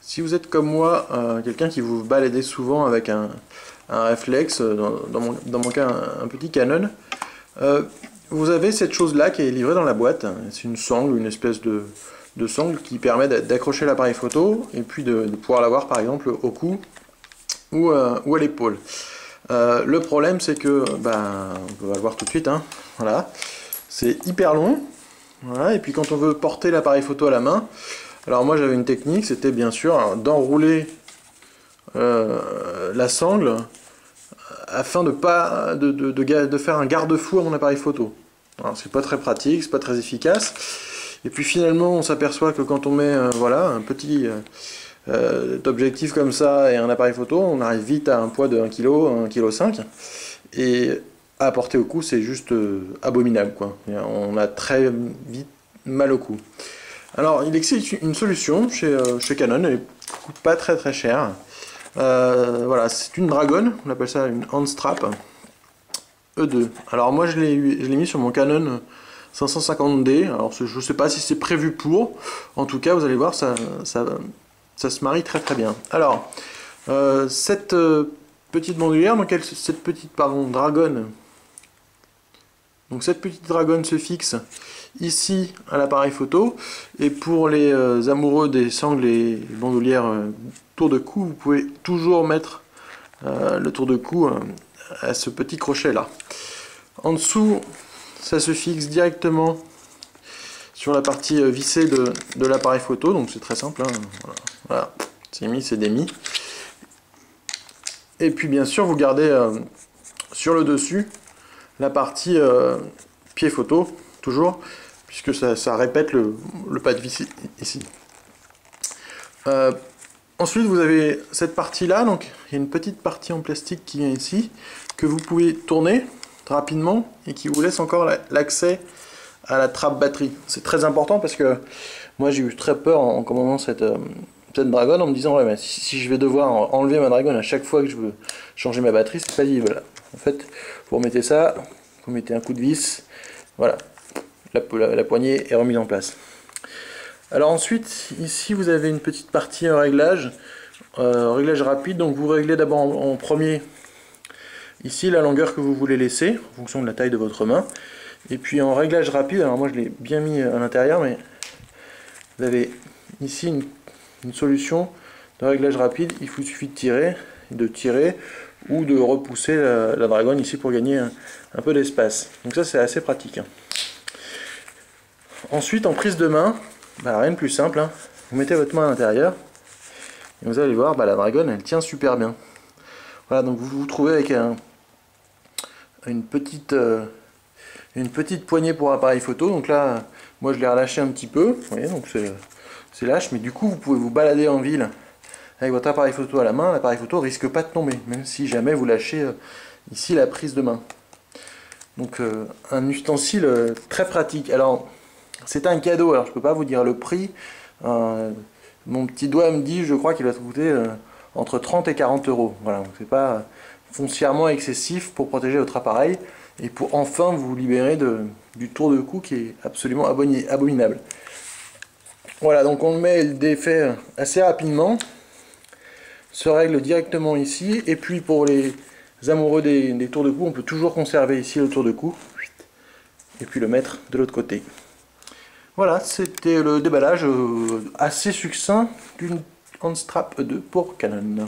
Si vous êtes comme moi, quelqu'un qui vous baladez souvent avec un réflexe, dans mon cas un petit Canon, vous avez cette chose-là qui est livrée dans la boîte. C'est une sangle, une espèce de sangle qui permet d'accrocher l'appareil photo et puis de pouvoir l'avoir par exemple au cou ou à l'épaule. Le problème c'est que, on va le voir tout de suite, hein, voilà, c'est hyper long, voilà, et puis quand on veut porter l'appareil photo à la main, alors moi j'avais une technique, c'était bien sûr d'enrouler la sangle afin de faire un garde-fou à mon appareil photo. Alors c'est pas très pratique, c'est pas très efficace, et puis finalement on s'aperçoit que quand on met voilà, un petit objectif comme ça et un appareil photo, on arrive vite à un poids de 1 kg, 1,5 kg, et à porter au cou c'est juste abominable, quoi. Et on a très vite mal au cou. Alors il existe une solution chez Canon, elle coûte pas très cher. Voilà, c'est une dragonne, on appelle ça une hand strap E2. Alors moi je l'ai mis sur mon Canon 550D, alors je sais pas si c'est prévu pour, en tout cas vous allez voir, ça se marie très bien. Alors, cette petite bandoulière, donc cette petite dragonne, donc cette petite dragonne se fixe ici à l'appareil photo, et pour les amoureux des sangles et bandoulières tour de cou, vous pouvez toujours mettre le tour de cou à ce petit crochet là. En dessous, ça se fixe directement sur la partie vissée de l'appareil photo, donc c'est très simple, hein. Voilà, c'est mis, c'est démis. Et puis bien sûr, vous gardez sur le dessus la partie pied photo, toujours, puisque ça répète le pas de vis ici. Ensuite, vous avez cette partie-là, donc il y a une petite partie en plastique qui vient ici, que vous pouvez tourner rapidement et qui vous laisse encore l'accès à la trappe batterie. C'est très important parce que moi j'ai eu très peur en commandant cette dragonne, en me disant ouais, mais si je vais devoir enlever ma dragonne à chaque fois que je veux changer ma batterie, c'est pas visible. En fait, vous remettez ça, vous mettez un coup de vis, voilà, la poignée est remise en place. Alors ensuite, ici vous avez une petite partie réglage rapide, donc vous réglez d'abord en premier ici la longueur que vous voulez laisser, en fonction de la taille de votre main. Et puis en réglage rapide, alors moi je l'ai bien mis à l'intérieur, mais vous avez ici une solution de réglage rapide. Il vous suffit de tirer ou de repousser la dragonne ici pour gagner un peu d'espace. Donc ça c'est assez pratique. Ensuite en prise de main, rien de plus simple, hein. Vous mettez votre main à l'intérieur et vous allez voir, la dragonne elle tient super bien. Voilà, donc vous vous trouvez avec une petite poignée pour appareil photo. Donc là, moi je l'ai relâché un petit peu, vous voyez, donc c'est lâche, mais du coup vous pouvez vous balader en ville avec votre appareil photo à la main. L'appareil photo risque pas de tomber, même si jamais vous lâchez ici la prise de main. Donc un ustensile très pratique. Alors c'est un cadeau, alors je peux pas vous dire le prix. Mon petit doigt me dit, je crois qu'il va coûter entre 30 et 40 euros. Voilà, donc c'est pas foncièrement excessif pour protéger votre appareil et pour enfin vous libérer du tour de cou qui est absolument abominable. Voilà, donc on le met et le défait assez rapidement, se règle directement ici, et puis pour les amoureux des tours de cou, on peut toujours conserver ici le tour de cou et puis le mettre de l'autre côté. Voilà, c'était le déballage assez succinct d'une hand strap E2 pour Canon.